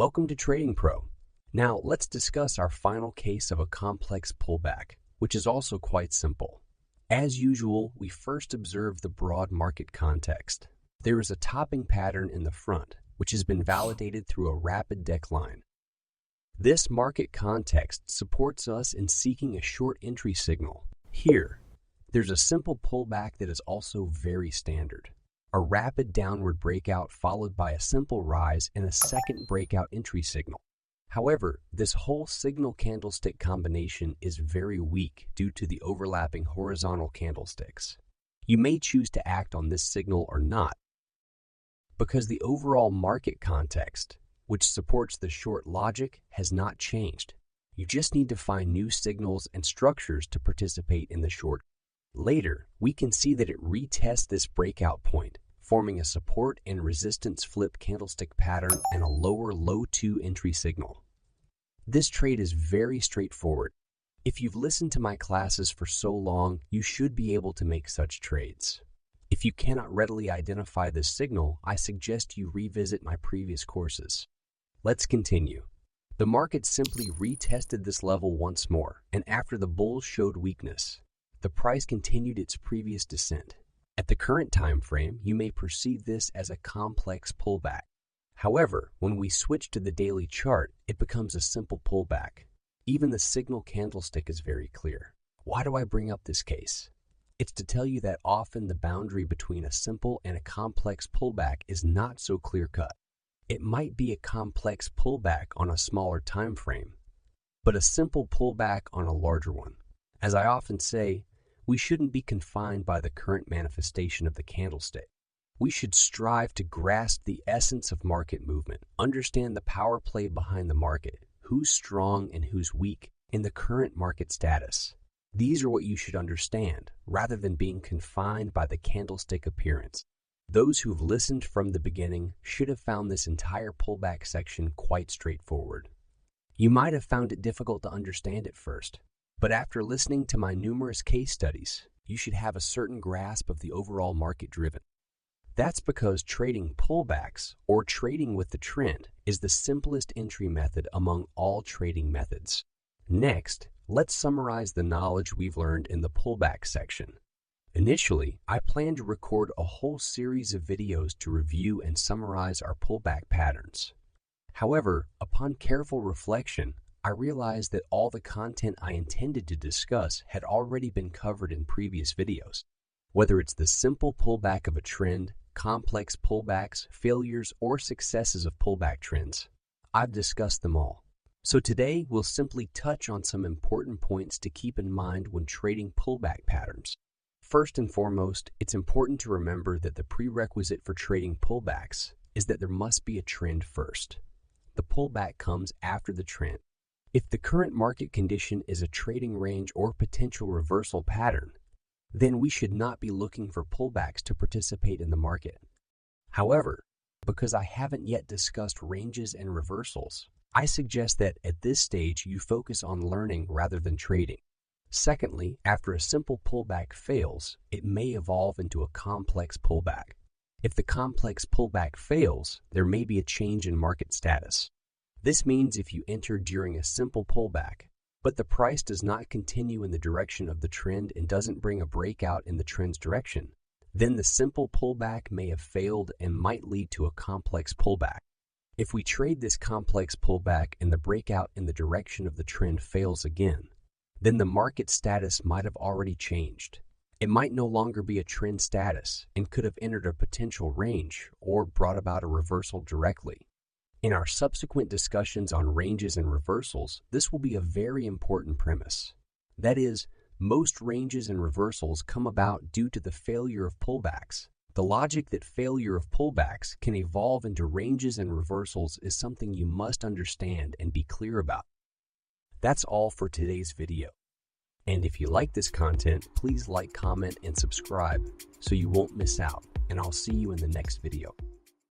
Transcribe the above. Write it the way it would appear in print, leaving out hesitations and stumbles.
Welcome to Trading Pro. Now let's discuss our final case of a complex pullback, which is also quite simple. As usual, we first observe the broad market context. There is a topping pattern in the front, which has been validated through a rapid decline. This market context supports us in seeking a short entry signal. Here, there's a simple pullback that is also very standard. A rapid downward breakout followed by a simple rise and a second breakout entry signal. However, this whole signal candlestick combination is very weak due to the overlapping horizontal candlesticks. You may choose to act on this signal or not, because the overall market context, which supports the short logic, has not changed. You just need to find new signals and structures to participate in the short. Later, we can see that it retests this breakout point, forming a support and resistance flip candlestick pattern and a lower low 2 entry signal. This trade is very straightforward. If you've listened to my classes for so long, you should be able to make such trades. If you cannot readily identify this signal, I suggest you revisit my previous courses. Let's continue. The market simply retested this level once more, and after the bulls showed weakness, the price continued its previous descent. At the current time frame, you may perceive this as a complex pullback. However, when we switch to the daily chart, it becomes a simple pullback. Even the signal candlestick is very clear. Why do I bring up this case? It's to tell you that often the boundary between a simple and a complex pullback is not so clear-cut. It might be a complex pullback on a smaller time frame, but a simple pullback on a larger one. As I often say, we shouldn't be confined by the current manifestation of the candlestick. We should strive to grasp the essence of market movement, understand the power play behind the market, who's strong and who's weak in the current market status. These are what you should understand, rather than being confined by the candlestick appearance. Those who've listened from the beginning should have found this entire pullback section quite straightforward. You might have found it difficult to understand at first, but after listening to my numerous case studies, you should have a certain grasp of the overall market driven. That's because trading pullbacks, or trading with the trend, is the simplest entry method among all trading methods. Next, let's summarize the knowledge we've learned in the pullback section. Initially, I planned to record a whole series of videos to review and summarize our pullback patterns. However, upon careful reflection, I realized that all the content I intended to discuss had already been covered in previous videos. Whether it's the simple pullback of a trend, complex pullbacks, failures, or successes of pullback trends, I've discussed them all. So today, we'll simply touch on some important points to keep in mind when trading pullback patterns. First and foremost, it's important to remember that the prerequisite for trading pullbacks is that there must be a trend first. The pullback comes after the trend. If the current market condition is a trading range or potential reversal pattern, then we should not be looking for pullbacks to participate in the market. However, because I haven't yet discussed ranges and reversals, I suggest that at this stage you focus on learning rather than trading. Secondly, after a simple pullback fails, it may evolve into a complex pullback. If the complex pullback fails, there may be a change in market status. This means if you enter during a simple pullback, but the price does not continue in the direction of the trend and doesn't bring a breakout in the trend's direction, then the simple pullback may have failed and might lead to a complex pullback. If we trade this complex pullback and the breakout in the direction of the trend fails again, then the market status might have already changed. It might no longer be a trend status and could have entered a potential range or brought about a reversal directly. In our subsequent discussions on ranges and reversals, this will be a very important premise. That is, most ranges and reversals come about due to the failure of pullbacks. The logic that failure of pullbacks can evolve into ranges and reversals is something you must understand and be clear about. That's all for today's video. And if you like this content, please like, comment, and subscribe so you won't miss out, and I'll see you in the next video.